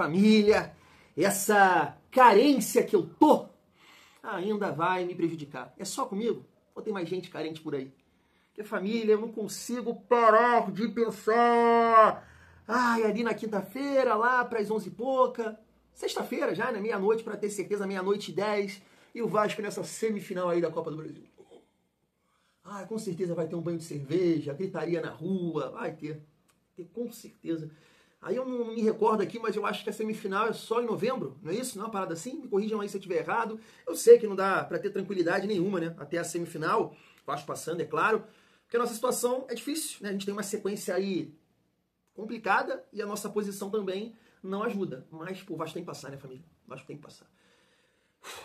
família, essa carência que eu tô ainda vai me prejudicar. É só comigo? Ou tem mais gente carente por aí? Porque família, eu não consigo parar de pensar. Ai, ali na quinta-feira, lá para as 11 e pouca. Sexta-feira já, né? Meia-noite, para ter certeza, 00:10. E o Vasco nessa semifinal aí da Copa do Brasil. Ah, com certeza vai ter um banho de cerveja, gritaria na rua, vai ter com certeza. Aí eu não me recordo aqui, mas eu acho que a semifinal é só em novembro, não é isso? Não é uma parada assim? Me corrijam aí se eu estiver errado. Eu sei que não dá pra ter tranquilidade nenhuma, né? Até a semifinal, Vasco passando, é claro, porque a nossa situação é difícil, né? A gente tem uma sequência aí complicada e a nossa posição também não ajuda. Mas, pô, o Vasco tem que passar, né, família? O Vasco tem que passar.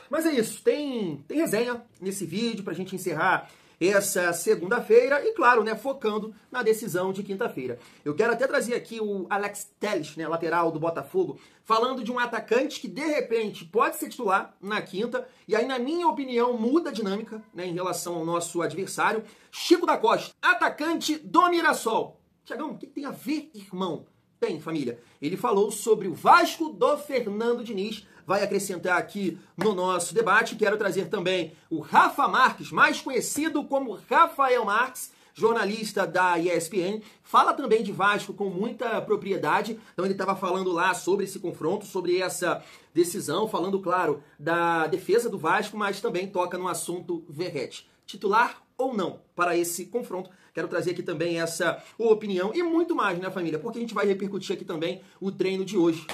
Mas é isso, tem resenha nesse vídeo pra gente encerrar essa segunda-feira e, claro, né, focando na decisão de quinta-feira. Eu quero até trazer aqui o Alex Telles, né, lateral do Botafogo, falando de um atacante que, de repente, pode ser titular na quinta, e aí, na minha opinião, muda a dinâmica, né, em relação ao nosso adversário. Chico da Costa, atacante do Mirassol. Tiagão, o que tem a ver, irmão? Tem, família. Ele falou sobre o Vasco do Fernando Diniz, vai acrescentar aqui no nosso debate. Quero trazer também o Rafa Marques, mais conhecido como Rafael Marques, jornalista da ESPN, fala também de Vasco com muita propriedade. Então ele estava falando lá sobre esse confronto, sobre essa decisão, falando, claro, da defesa do Vasco, mas também toca no assunto Verratti. Titular ou não para esse confronto? Quero trazer aqui também essa opinião e muito mais, né, família? Porque a gente vai repercutir aqui também o treino de hoje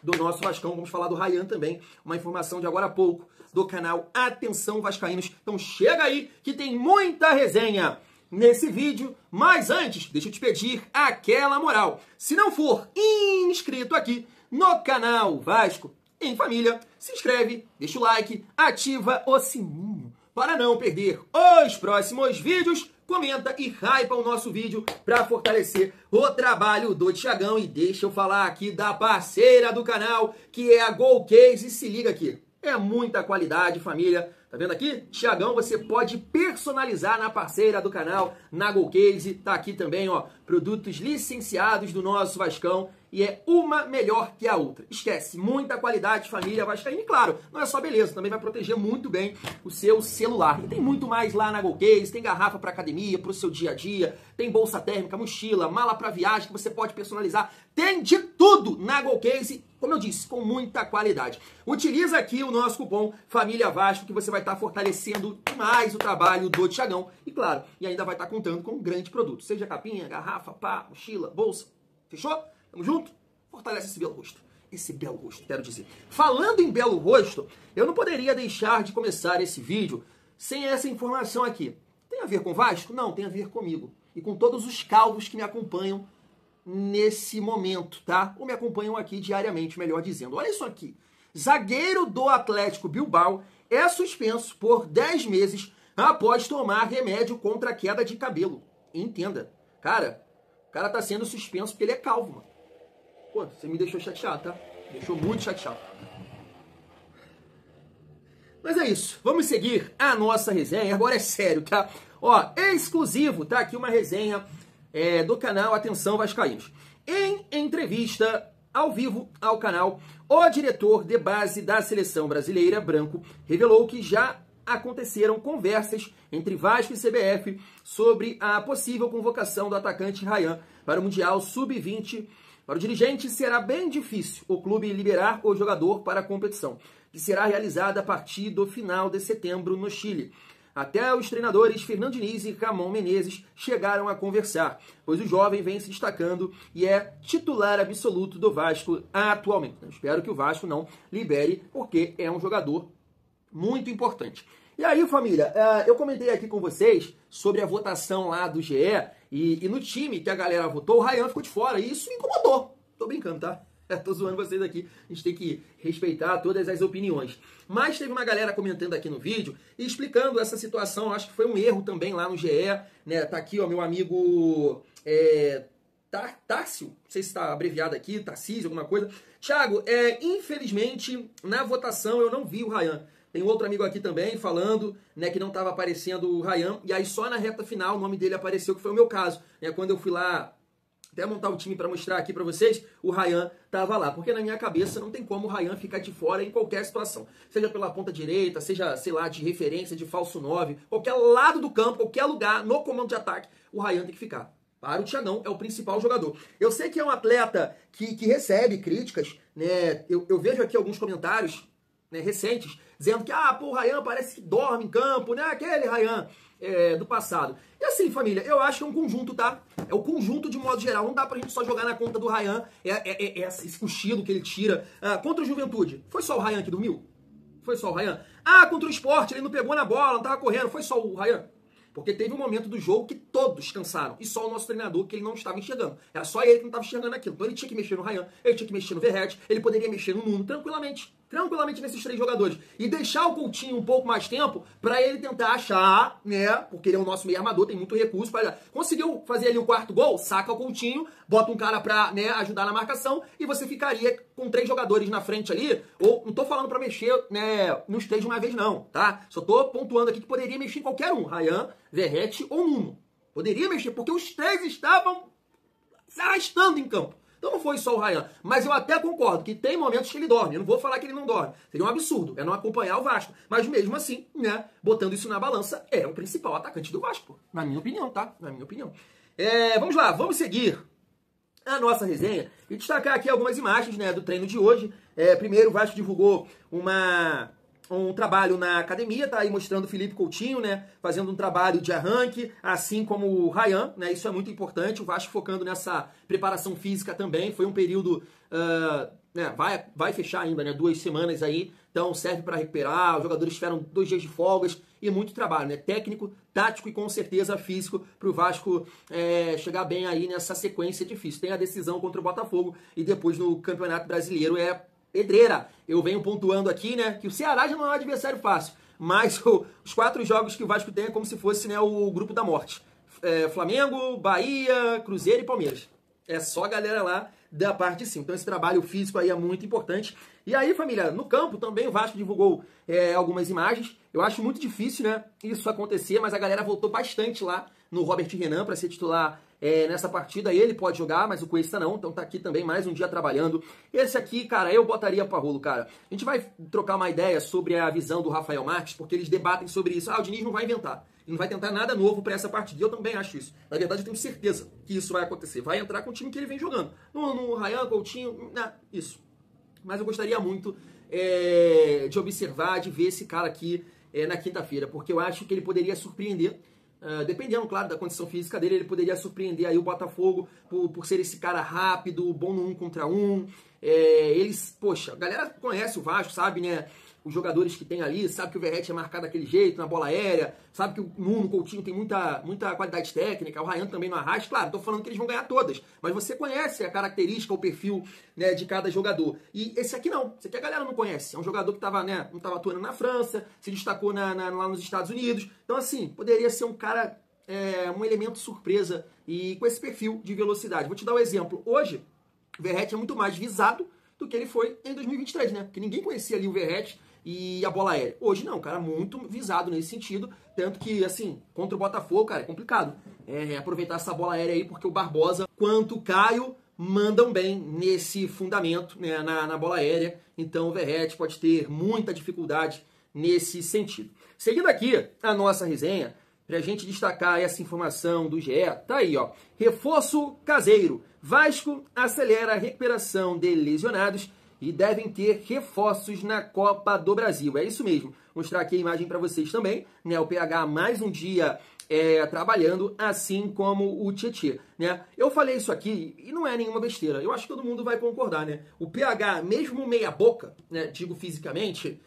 do nosso Vascão. Vamos falar do Ryan também, uma informação de agora a pouco do canal Atenção Vascaínos. Então chega aí que tem muita resenha nesse vídeo, mas antes, deixa eu te pedir aquela moral. Se não for inscrito aqui no canal Vasco em Família, se inscreve, deixa o like, ativa o sininho para não perder os próximos vídeos. Comenta e hypa o nosso vídeo para fortalecer o trabalho do Tiagão. E deixa eu falar aqui da parceira do canal, que é a Golcase. E se liga aqui, é muita qualidade, família. Tá vendo aqui? Tiagão, você pode personalizar na parceira do canal, na Golcase. Tá aqui também, ó, produtos licenciados do nosso Vascão. E é uma melhor que a outra. Esquece, muita qualidade, família vascaína. E claro, não é só beleza, também vai proteger muito bem o seu celular. E tem muito mais lá na Golcase. Tem garrafa para academia, para o seu dia a dia. Tem bolsa térmica, mochila, mala para viagem que você pode personalizar. Tem de tudo na Golcase, como eu disse, com muita qualidade. Utiliza aqui o nosso cupom Família Vasco, que você vai estar fortalecendo mais o trabalho do Tiagão. E claro, e ainda vai estar contando com um grande produto. Seja capinha, garrafa, pá, mochila, bolsa. Fechou? Tamo junto? Fortalece esse belo rosto. Esse belo rosto, quero dizer. Falando em belo rosto, eu não poderia deixar de começar esse vídeo sem essa informação aqui. Tem a ver com Vasco? Não, tem a ver comigo. E com todos os calvos que me acompanham nesse momento, tá? Ou me acompanham aqui diariamente, melhor dizendo. Olha isso aqui. Zagueiro do Atlético Bilbao é suspenso por 10 meses após tomar remédio contra a queda de cabelo. Entenda. Cara, o cara tá sendo suspenso porque ele é calvo, mano. Pô, você me deixou chateado, tá? Deixou muito chateado. Mas é isso. Vamos seguir a nossa resenha. Agora é sério, tá? Ó, exclusivo, tá? Aqui uma resenha do canal Atenção Vascaínos. Em entrevista ao vivo ao canal, o diretor de base da seleção brasileira, Branco, revelou que já aconteceram conversas entre Vasco e CBF sobre a possível convocação do atacante Ryan para o Mundial Sub-20. Para o dirigente, será bem difícil o clube liberar o jogador para a competição, que será realizada a partir do final de setembro no Chile. Até os treinadores Fernando Diniz e Ramon Menezes chegaram a conversar, pois o jovem vem se destacando e é titular absoluto do Vasco atualmente. Eu espero que o Vasco não libere, porque é um jogador muito importante. E aí, família, eu comentei aqui com vocês sobre a votação lá do GE e no time que a galera votou, o Ryan ficou de fora e isso me incomodou. Tô brincando, tá? Tô zoando vocês aqui. A gente tem que respeitar todas as opiniões. Mas teve uma galera comentando aqui no vídeo e explicando essa situação. Acho que foi um erro também lá no GE, né? Tá aqui, ó, meu amigo Tárcio, não sei se está abreviado aqui, Tarcísio, alguma coisa. Thiago, infelizmente, na votação eu não vi o Ryan. Tem outro amigo aqui também falando, né, que não estava aparecendo o Ryan. E aí só na reta final o nome dele apareceu, que foi o meu caso. Né, quando eu fui lá até montar o time para mostrar aqui para vocês, o Ryan tava lá. Porque na minha cabeça não tem como o Ryan ficar de fora em qualquer situação. Seja pela ponta direita, seja, sei lá, de referência, de falso 9, qualquer lado do campo, qualquer lugar, no comando de ataque, o Ryan tem que ficar. Para o Thiagão, é o principal jogador. Eu sei que é um atleta que recebe críticas, né? Eu vejo aqui alguns comentários, né, recentes, dizendo que, o Ryan parece que dorme em campo, né? Aquele Ryan do passado. E assim, família, eu acho que é um conjunto, tá? É o conjunto de modo geral. Não dá pra gente só jogar na conta do Ryan esse cochilo que ele tira. Contra o Juventude, foi só o Ryan que dormiu? Foi só o Ryan? Contra o Sport, ele não pegou na bola, não tava correndo, foi só o Ryan? Porque teve um momento do jogo que todos cansaram. E só o nosso treinador que ele não estava enxergando. Era só ele que não estava enxergando aquilo. Então ele tinha que mexer no Ryan, ele tinha que mexer no Verratti, ele poderia mexer no Nuno tranquilamente. Tranquilamente nesses 3 jogadores. E deixar o Coutinho um pouco mais tempo para ele tentar achar, né? Porque ele é o nosso meio armador, tem muito recurso. Conseguiu fazer ali o 4º gol, saca o Coutinho, bota um cara pra, né, ajudar na marcação e você ficaria com 3 jogadores na frente ali. Ou não tô falando para mexer, né, nos 3 de uma vez não, tá? Só tô pontuando aqui que poderia mexer em qualquer um. Ryan, Verratti ou Nuno. Poderia mexer, porque os 3 estavam se arrastando em campo. Então não foi só o Ryan. Mas eu até concordo que tem momentos que ele dorme. Eu não vou falar que ele não dorme. Seria um absurdo. É não acompanhar o Vasco. Mas mesmo assim, né, botando isso na balança, é o principal atacante do Vasco. Na minha opinião, tá? Na minha opinião. Vamos lá, vamos seguir a nossa resenha e destacar aqui algumas imagens, né, do treino de hoje. Primeiro, o Vasco divulgou um trabalho na academia, tá aí mostrando o Felipe Coutinho, né, fazendo um trabalho de arranque, assim como o Ryan, né, isso é muito importante, o Vasco focando nessa preparação física também, foi um período, né, vai fechar ainda, né, 2 semanas aí, então serve para recuperar, os jogadores tiveram 2 dias de folgas e muito trabalho, né, técnico, tático e com certeza físico, para o Vasco chegar bem aí nessa sequência difícil. Tem a decisão contra o Botafogo e depois no Campeonato Brasileiro pedreira. Eu venho pontuando aqui, né, que o Ceará já não é um adversário fácil, mas os 4 jogos que o Vasco tem é como se fosse, né, o grupo da morte. Flamengo, Bahia, Cruzeiro e Palmeiras. É só a galera lá da parte de cima. Então esse trabalho físico aí é muito importante. E aí, família, no campo também o Vasco divulgou algumas imagens. Eu acho muito difícil, né, isso acontecer, mas a galera voltou bastante lá no Robert Renan para ser titular nessa partida. Ele pode jogar, mas o Cuesta não, então tá aqui também mais um dia trabalhando. Esse aqui, cara, eu botaria pra rolo, cara. A gente vai trocar uma ideia sobre a visão do Rafael Marques, porque eles debatem sobre isso. O Diniz não vai inventar, ele não vai tentar nada novo pra essa partida. Eu também acho isso. Na verdade, eu tenho certeza que isso vai acontecer. Vai entrar com o time que ele vem jogando. No Ryan, Coutinho, isso. Mas eu gostaria muito de observar, de ver esse cara aqui na quinta-feira, porque eu acho que ele poderia surpreender. Dependendo, claro, da condição física dele, ele poderia surpreender aí o Botafogo por ser esse cara rápido, bom no 1 contra 1. Poxa, a galera conhece o Vasco, sabe, né? Os jogadores que tem ali, sabe que o Verratti é marcado daquele jeito, na bola aérea, sabe que o Nuno, o Coutinho tem muita qualidade técnica, o Ryan também no arraste. Claro, tô falando que eles vão ganhar todas, mas você conhece a característica, o perfil, né, de cada jogador. E esse aqui não, esse aqui a galera não conhece. É um jogador que tava, né, não estava atuando na França, se destacou lá nos Estados Unidos. Então, assim, poderia ser um cara, um elemento surpresa e com esse perfil de velocidade. Vou te dar um exemplo. Hoje, o Verratti é muito mais visado do que ele foi em 2023, né? Porque ninguém conhecia ali o Verratti e a bola aérea. Hoje não, cara, muito visado nesse sentido, tanto que, assim, contra o Botafogo, cara, é complicado aproveitar essa bola aérea aí, porque o Barbosa quanto o Caio mandam bem nesse fundamento, né, na bola aérea, então o Verratti pode ter muita dificuldade nesse sentido. Seguindo aqui a nossa resenha, pra gente destacar essa informação do GE, tá aí, ó, reforço caseiro, Vasco acelera a recuperação de lesionados e devem ter reforços na Copa do Brasil. É isso mesmo. Vou mostrar aqui a imagem para vocês também, né? O PH mais um dia trabalhando, assim como o Tietê, né? Eu falei isso aqui e não é nenhuma besteira. Eu acho que todo mundo vai concordar, né? O PH, mesmo meia boca, né, digo fisicamente,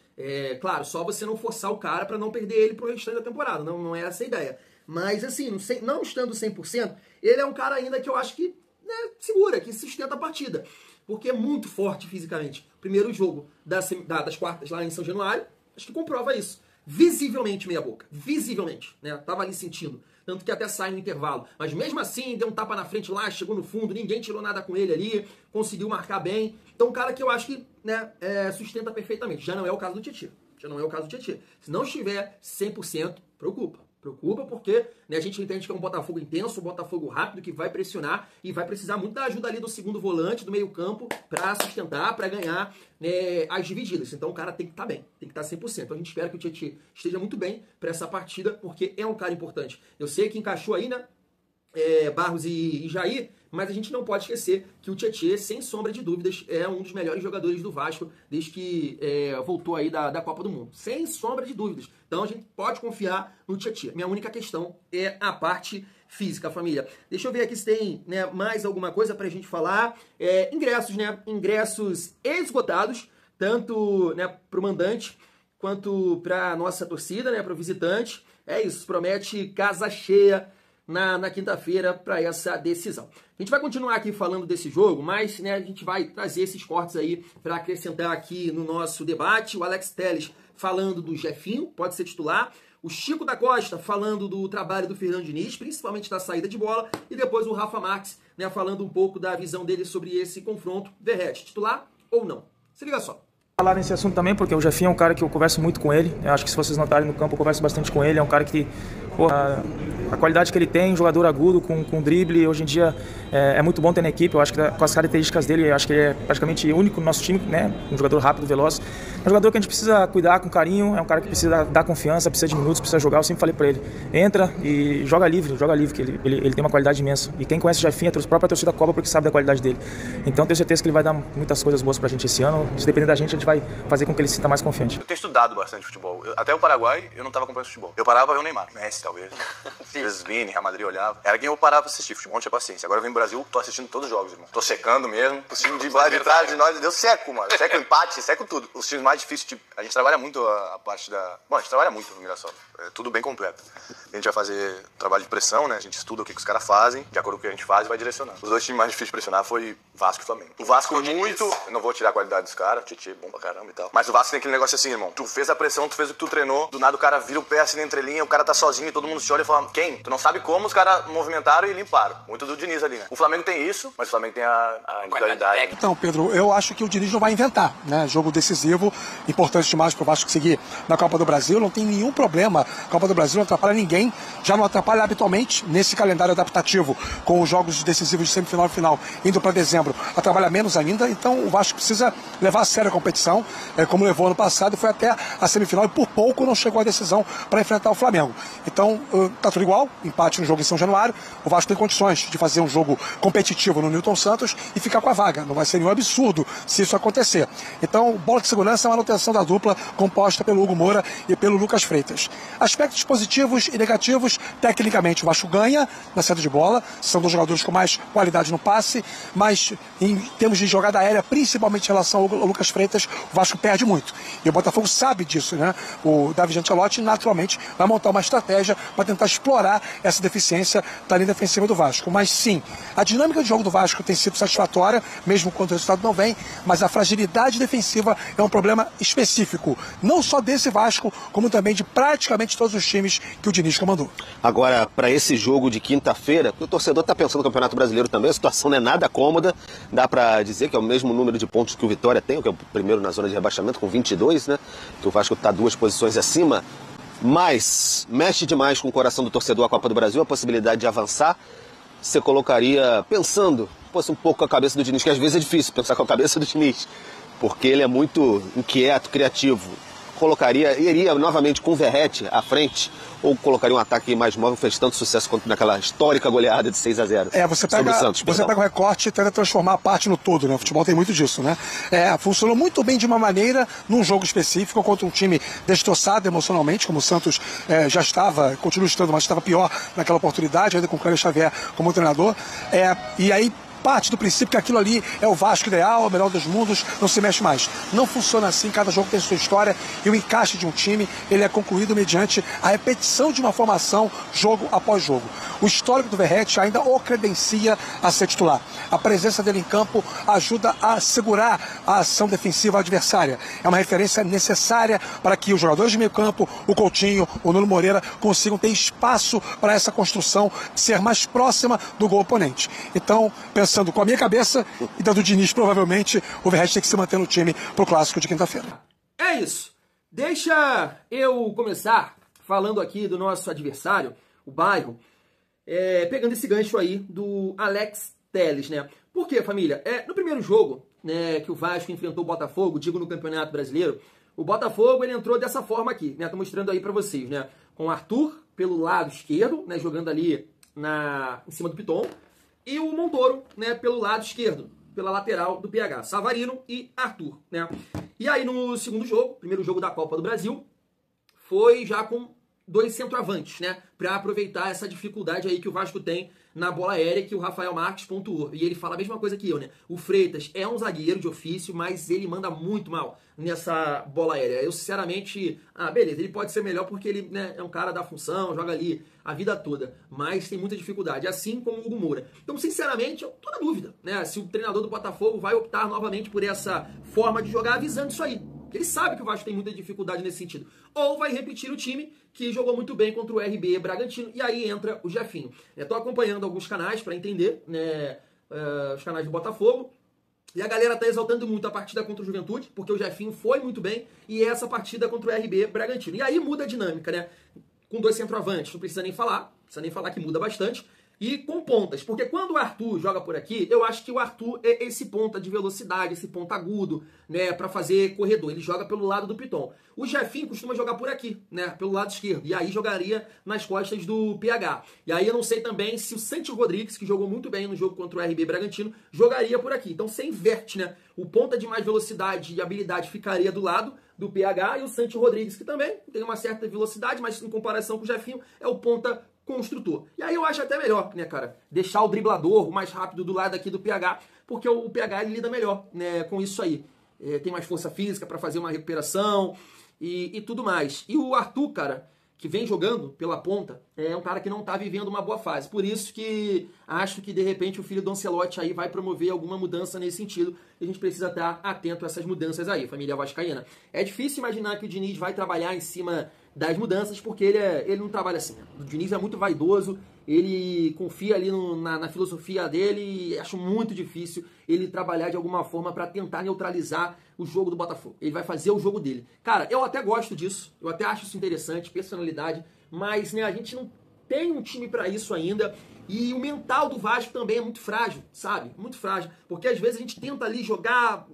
claro, só você não forçar o cara para não perder ele pro restante da temporada. Não é essa a ideia. Mas assim, não estando 100%, ele é um cara ainda que eu acho que, né, segura, que sustenta a partida. Porque é muito forte fisicamente. Primeiro jogo das quartas lá em São Januário, acho que comprova isso. Visivelmente meia boca. Visivelmente, né? Tava ali sentindo. Tanto que até sai no intervalo. Mas mesmo assim, deu um tapa na frente lá, chegou no fundo, ninguém tirou nada com ele ali, conseguiu marcar bem. Então, um cara que eu acho que, né, sustenta perfeitamente. Já não é o caso do Tietê. Já não é o caso do Tietê. Se não estiver 100%, preocupa. Preocupa porque, né, a gente entende que é um Botafogo intenso, um Botafogo rápido, que vai pressionar e vai precisar muito da ajuda ali do segundo volante, do meio campo, para sustentar, para ganhar, né, as divididas. Então o cara tem que estar bem, tem que estar 100%. Então a gente espera que o Tietê esteja muito bem para essa partida, porque é um cara importante. Eu sei que encaixou aí, né, Barros e Jair, mas a gente não pode esquecer que o Tietê, sem sombra de dúvidas, é um dos melhores jogadores do Vasco desde que voltou aí da Copa do Mundo. Sem sombra de dúvidas. Então a gente pode confiar no Tietê. Minha única questão é a parte física, família. Deixa eu ver aqui se tem, né, mais alguma coisa pra gente falar. Ingressos, né? Ingressos esgotados, tanto, né, pro mandante quanto pra nossa torcida, né, pro visitante. É isso, promete casa cheia na quinta-feira para essa decisão. A gente vai continuar aqui falando desse jogo, mas, né, a gente vai trazer esses cortes aí para acrescentar aqui no nosso debate. O Alex Telles falando do Jefinho, pode ser titular. O Chico da Costa falando do trabalho do Fernando Diniz, principalmente da saída de bola. E depois o Rafa Marques, né, falando um pouco da visão dele sobre esse confronto. Verratti, titular ou não? Se liga só. Falar nesse assunto também, porque o Jefinho é um cara que eu converso muito com ele. Eu acho que se vocês notarem no campo, eu converso bastante com ele. É um cara que, a qualidade que ele tem, jogador agudo, com drible, hoje em dia é muito bom ter na equipe. Eu acho que com as características dele, eu acho que ele é praticamente único no nosso time, né? Um jogador rápido, veloz. É um jogador que a gente precisa cuidar com carinho, é um cara que precisa dar confiança, precisa de minutos, precisa jogar. Eu sempre falei pra ele, entra e joga livre, que ele tem uma qualidade imensa. E quem conhece o Jefinho, a própria torcida cobra porque sabe da qualidade dele. Então tenho certeza que ele vai dar muitas coisas boas pra gente esse ano. Se depender da gente vai fazer com que ele se sinta mais confiante. Eu tenho estudado bastante futebol. Até o Paraguai, eu não estava acompanhando futebol. Eu parava pra ver o Neymar, Messi, talvez. Às vezes Vini, Real Madrid olhava. Era quem eu parava pra assistir. Futebol não tinha paciência. Agora eu venho pro Brasil, tô assistindo todos os jogos, irmão. Tô secando mesmo. O time de lá de trás de nós, deu seco, mano. Seco empate, seco tudo. Os times mais difíceis, tipo, a gente trabalha muito a parte da... Bom, a gente trabalha muito no Mirassol. É tudo bem completo. A gente vai fazer trabalho de pressão, né? A gente estuda o que os caras fazem, de acordo com o que a gente faz e vai direcionando. Os dois times mais difíceis de pressionar foi Vasco e Flamengo. O Vasco muito... Eu não vou tirar a qualidade dos caras, o Tietê bom pra caramba e tal. Mas o Vasco tem aquele negócio assim, irmão. Tu fez a pressão, tu fez o que tu treinou, do nada o cara vira o pé assim na entrelinha, o cara tá sozinho e todo mundo se olha e fala, quem? Tu não sabe como os caras movimentaram e limparam. Muito do Diniz ali, né? O Flamengo tem isso, mas o Flamengo tem a individualidade. Então, Pedro, eu acho que o Diniz não vai inventar, né? Jogo decisivo, importante demais pro Vasco conseguir na Copa do Brasil, não tem nenhum problema. A Copa do Brasil não atrapalha ninguém, já não atrapalha habitualmente nesse calendário adaptativo, com os jogos decisivos de semifinal e final indo para dezembro, atrapalha menos ainda, então o Vasco precisa levar a sério a competição, como levou ano passado, foi até a semifinal e por pouco não chegou à decisão para enfrentar o Flamengo. Então, tá tudo igual, empate no jogo em São Januário, o Vasco tem condições de fazer um jogo competitivo no Newton Santos e ficar com a vaga, não vai ser nenhum absurdo se isso acontecer. Então, bola de segurança é uma manutenção da dupla composta pelo Hugo Moura e pelo Lucas Freitas. Aspectos positivos e negativos, tecnicamente o Vasco ganha na saída de bola, são dois jogadores com mais qualidade no passe, mas em termos de jogada aérea, principalmente em relação ao Lucas Freitas, o Vasco perde muito. E o Botafogo sabe disso, né? O David Ancelotti naturalmente vai montar uma estratégia para tentar explorar essa deficiência da linha defensiva do Vasco. Mas sim, a dinâmica de jogo do Vasco tem sido satisfatória, mesmo quando o resultado não vem, mas a fragilidade defensiva é um problema específico, não só desse Vasco, como também de praticamente todos os times que o Diniz comandou. Agora, para esse jogo de quinta-feira, o torcedor está pensando no Campeonato Brasileiro também, a situação não é nada cômoda, dá para dizer que é o mesmo número de pontos que o Vitória tem, que é o primeiro na zona de rebaixamento, com 22, né? Que o Vasco está 2 posições acima, mas mexe demais com o coração do torcedor a Copa do Brasil, a possibilidade de avançar. Você colocaria, pensando, fosse um pouco com a cabeça do Diniz, que às vezes é difícil pensar com a cabeça do Diniz, porque ele é muito inquieto, criativo. Iria novamente com o Verratti à frente, ou colocaria um ataque mais móvel, fez tanto sucesso quanto naquela histórica goleada de 6-0 você pega o recorte e tenta transformar a parte no todo, né? O futebol tem muito disso, né? Funcionou muito bem de uma maneira num jogo específico contra um time destroçado emocionalmente, como o Santos já estava, continua estando, mas estava pior naquela oportunidade, ainda com o Cléber Xavier como treinador. E aí parte do princípio que aquilo ali é o Vasco ideal, o melhor dos mundos, não se mexe mais. Não funciona assim, cada jogo tem sua história e o encaixe de um time, ele é concluído mediante a repetição de uma formação, jogo após jogo. O histórico do Verratti ainda o credencia a ser titular. A presença dele em campo ajuda a segurar a ação defensiva adversária. É uma referência necessária para que os jogadores de meio campo, o Coutinho, o Nuno Moreira, consigam ter espaço para essa construção ser mais próxima do gol oponente. Então, pensando com a minha cabeça e dando o Diniz, provavelmente, o Verratti tem que se manter no time pro clássico de quinta-feira. É isso. Deixa eu começar falando aqui do nosso adversário, o Bairro, pegando esse gancho aí do Alex Telles, né? Por quê, família? No primeiro jogo, né, que o Vasco enfrentou o Botafogo, digo no Campeonato Brasileiro, o Botafogo ele entrou dessa forma aqui, né? Tô mostrando aí pra vocês, né? Com o Arthur pelo lado esquerdo, né, jogando ali em cima do Piton, e o Montoro, né, pelo lado esquerdo, pela lateral do PH, Savarino e Arthur, né? E aí no segundo jogo, primeiro jogo da Copa do Brasil, foi já com 2 centroavantes, né? Pra aproveitar essa dificuldade aí que o Vasco tem na bola aérea, que o Rafael Marques pontuou. E ele fala a mesma coisa que eu, né? O Freitas é um zagueiro de ofício, mas ele manda muito mal nessa bola aérea. Eu, sinceramente, beleza, ele pode ser melhor porque ele, né, é um cara da função, joga ali a vida toda, mas tem muita dificuldade, assim como o Hugo Moura. Então, sinceramente, eu tô na dúvida, né? Se o treinador do Botafogo vai optar novamente por essa forma de jogar, avisando isso aí. Ele sabe que o Vasco tem muita dificuldade nesse sentido. Ou vai repetir o time que jogou muito bem contra o RB Bragantino, e aí entra o Jefinho. Estou acompanhando alguns canais para entender, né, os canais do Botafogo, e a galera tá exaltando muito a partida contra o Juventude, porque o Jefinho foi muito bem, e essa partida contra o RB Bragantino. E aí muda a dinâmica, né? Com 2 centroavantes, não precisa nem falar que muda bastante. E com pontas, porque quando o Arthur joga por aqui, eu acho que o Arthur é esse ponta de velocidade, esse ponta agudo, né, pra fazer corredor. Ele joga pelo lado do Piton. O Jefinho costuma jogar por aqui, né, pelo lado esquerdo, e aí jogaria nas costas do PH. E aí eu não sei também se o Santi Rodrigues, que jogou muito bem no jogo contra o RB Bragantino, jogaria por aqui. Então você inverte, né, o ponta de mais velocidade e habilidade ficaria do lado do PH, e o Santi Rodrigues, que também tem uma certa velocidade, mas em comparação com o Jefinho, é o ponta construtor. E aí eu acho até melhor, né, cara, deixar o driblador o mais rápido do lado aqui do PH, porque o PH ele lida melhor, né, com isso aí. Tem mais força física para fazer uma recuperação e tudo mais. E o Arthur, cara, que vem jogando pela ponta, é um cara que não tá vivendo uma boa fase. Por isso que acho que, de repente, o filho do Ancelotti aí vai promover alguma mudança nesse sentido. E a gente precisa estar atento a essas mudanças aí, família vascaína. É difícil imaginar que o Diniz vai trabalhar em cima das mudanças, porque ele não trabalha assim. O Diniz é muito vaidoso, ele confia ali na filosofia dele, e acho muito difícil ele trabalhar de alguma forma para tentar neutralizar o jogo do Botafogo. Ele vai fazer o jogo dele. Cara, eu até gosto disso, eu até acho isso interessante, personalidade, mas, né, a gente não tem um time para isso ainda, e o mental do Vasco também é muito frágil, sabe? Muito frágil, porque às vezes a gente tenta ali jogar,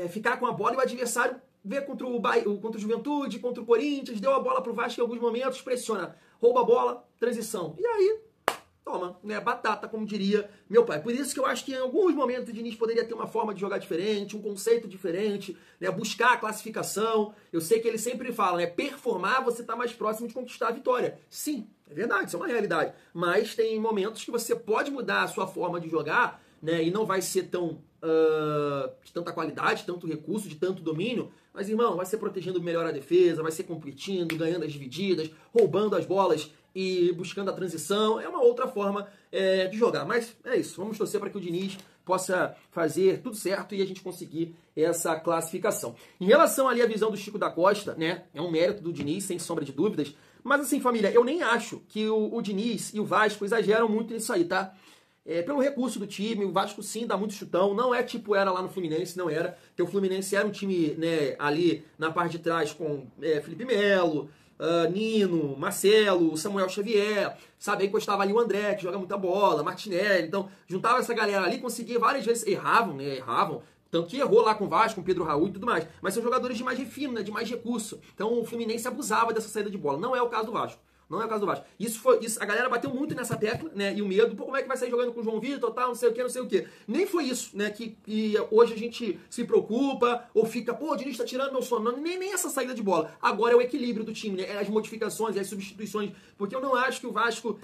ficar com a bola e o adversário vê contra o Juventude, contra o Corinthians, deu a bola pro Vasco em alguns momentos, pressiona, rouba a bola, transição. E aí, toma, né, batata, como diria meu pai. Por isso que eu acho que em alguns momentos o Diniz poderia ter uma forma de jogar diferente, um conceito diferente, né, buscar a classificação. Eu sei que ele sempre fala, né, performar, você tá mais próximo de conquistar a vitória. Sim, é verdade, isso é uma realidade. Mas tem momentos que você pode mudar a sua forma de jogar, né, e não vai ser tão de tanta qualidade, tanto recurso, de tanto domínio, mas, irmão, vai ser protegendo melhor a defesa, vai ser competindo, ganhando as divididas, roubando as bolas e buscando a transição. É uma outra forma de jogar. Mas é isso, vamos torcer para que o Diniz possa fazer tudo certo e a gente conseguir essa classificação. Em relação ali à visão do Chico da Costa, né, é um mérito do Diniz, sem sombra de dúvidas, mas assim, família, eu nem acho que o Diniz e o Vasco exageram muito nisso aí, tá? Pelo recurso do time, o Vasco sim dá muito chutão, não é tipo era lá no Fluminense, não era, porque o Fluminense era um time, né, ali na parte de trás com Felipe Melo, Nino, Marcelo, Samuel Xavier, sabe, aí encostava ali o André, que joga muita bola, Martinelli, então juntava essa galera ali, conseguia várias vezes, erravam, tanto que errou lá com o Vasco, com o Pedro Raul e tudo mais, mas são jogadores de mais refino, né, de mais recurso, então o Fluminense abusava dessa saída de bola, não é o caso do Vasco. Não é o caso do Vasco. Isso, a galera bateu muito nessa tecla, né? E o medo, pô, como é que vai sair jogando com o João Vitor, tal, não sei o que. Nem foi isso, né? Que hoje a gente se preocupa ou fica, pô, o Diniz tá tirando meu sono. Não, nem essa saída de bola. Agora é o equilíbrio do time, né? As modificações, as substituições. Porque eu não acho que o Vasco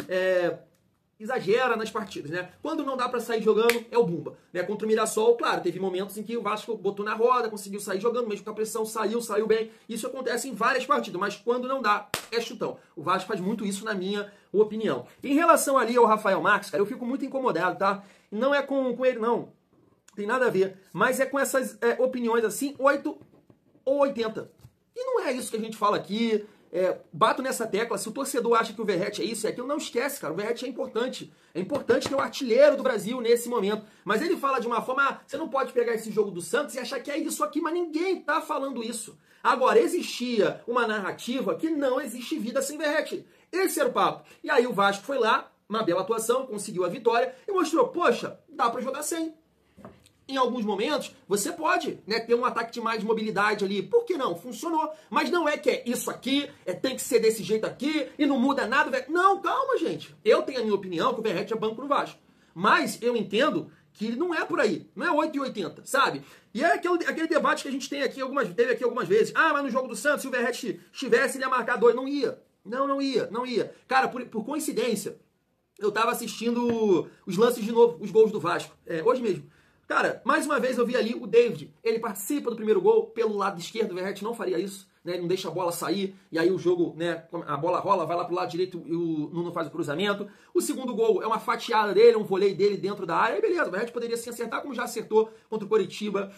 exagera nas partidas, né? Quando não dá pra sair jogando, é o Bumba, né? Contra o Mirassol, claro, teve momentos em que o Vasco botou na roda, conseguiu sair jogando, mesmo com a pressão, saiu bem. Isso acontece em várias partidas, mas quando não dá, é chutão. O Vasco faz muito isso, na minha opinião. Em relação ali ao Rafael Marques, cara, eu fico muito incomodado, tá? Não é com ele, não. Tem nada a ver. Mas é com essas opiniões assim, 8 ou 80. E não é isso que a gente fala aqui. bato nessa tecla, se o torcedor acha que o Verratti é isso e aquilo, não esquece, cara, o Verratti é importante. É importante ter o artilheiro do Brasil nesse momento. Mas ele fala de uma forma, você não pode pegar esse jogo do Santos e achar que é isso aqui, mas ninguém tá falando isso. Agora, existia uma narrativa que não existe vida sem Verratti. Esse era o papo. E aí o Vasco foi lá, uma bela atuação, conseguiu a vitória e mostrou, poxa, dá pra jogar sem. Em alguns momentos, você pode, né, ter um ataque de mais mobilidade ali. Por que não? Funcionou. Mas não é que é isso aqui, tem que ser desse jeito aqui, e não muda nada. Não, calma, gente. Eu tenho a minha opinião que o Verratti é banco no Vasco. Mas eu entendo que não é por aí. Não é 8,80, sabe? E é aquele debate que a gente teve aqui algumas vezes. Ah, mas no jogo do Santos, se o Verratti estivesse, ele ia marcar 2. Não ia. Não ia. Cara, por coincidência, eu tava assistindo os lances de novo, os gols do Vasco. Hoje mesmo. Cara, mais uma vez eu vi ali o David, ele participa do primeiro gol pelo lado esquerdo, o Verratti não faria isso, né? Ele não deixa a bola sair, e aí o jogo, né, a bola rola, vai lá pro lado direito e o Nuno faz o cruzamento. O segundo gol é uma fatiada dele, um voleio dele dentro da área, e beleza, o Verratti poderia se acertar como já acertou contra o Coritiba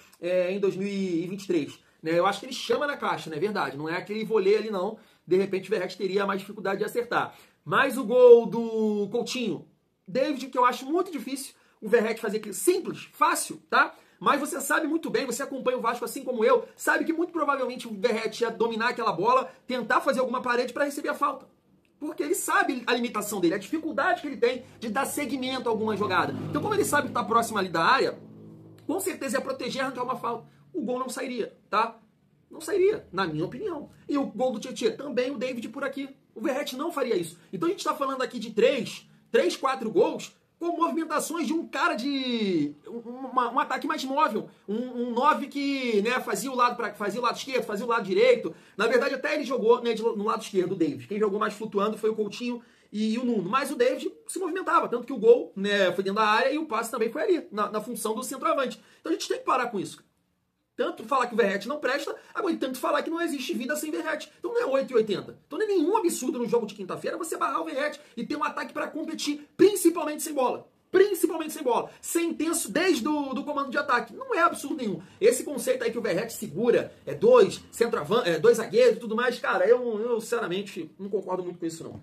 em 2023. Né? Eu acho que ele chama na caixa, né? Verdade, não é aquele voleio ali não, de repente o Verratti teria mais dificuldade de acertar. Mas o gol do Coutinho, David, que eu acho muito difícil, o Verratti fazer aquilo simples, fácil, tá? Mas você sabe muito bem, você acompanha o Vasco assim como eu, sabe que muito provavelmente o Verratti ia dominar aquela bola, tentar fazer alguma parede para receber a falta. Porque ele sabe a limitação dele, a dificuldade que ele tem de dar seguimento a alguma jogada. Então, como ele sabe que está próximo ali da área, com certeza ia proteger e arrancar uma falta. O gol não sairia, tá? Não sairia, na minha opinião. E o gol do Tietchan, também o David por aqui. O Verratti não faria isso. Então a gente está falando aqui de 3, 4 gols com movimentações de um cara de um ataque mais móvel, um 9 que, né, fazia o lado esquerdo, fazia o lado direito. Na verdade, até ele jogou, né, no lado esquerdo, o David. Quem jogou mais flutuando foi o Coutinho e o Nuno. Mas o David se movimentava, tanto que o gol, né, foi dentro da área e o passe também foi ali, na função do centroavante. Então a gente tem que parar com isso. Tanto falar que o Verratti não presta, agora tanto falar que não existe vida sem Verratti. Então não é 8,80. Então não é nenhum absurdo no jogo de quinta-feira você barrar o Verratti e ter um ataque para competir, principalmente sem bola. Principalmente sem bola. Sem intenso desde do comando de ataque. Não é absurdo nenhum. Esse conceito aí que o Verratti segura, dois zagueiros e tudo mais, cara, eu sinceramente não concordo muito com isso não.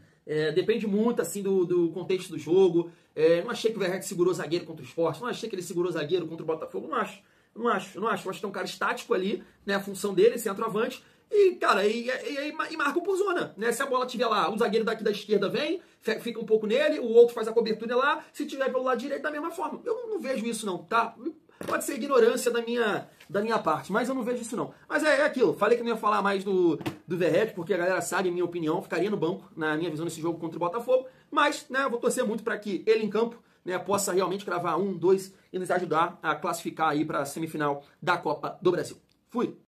Depende muito assim do contexto do jogo. Não achei que o Verratti segurou zagueiro contra o Sport, não achei que ele segurou zagueiro contra o Botafogo, não acho. Eu acho que é um cara estático ali, né? A função dele, centroavante. E, cara, e marca por zona, né? Se a bola tiver lá, o zagueiro daqui da esquerda vem, fica um pouco nele, o outro faz a cobertura lá. Se tiver pelo lado direito, da mesma forma. Eu não vejo isso não, tá? Pode ser ignorância da minha parte, mas eu não vejo isso não. Mas é aquilo, falei que não ia falar mais do Verratti, porque a galera sabe a minha opinião, ficaria no banco, na minha visão, nesse jogo contra o Botafogo. Mas, né, eu vou torcer muito para que ele em campo, né, possa realmente cravar 1, 2 e nos ajudar a classificar aí para a semifinal da Copa do Brasil. Fui!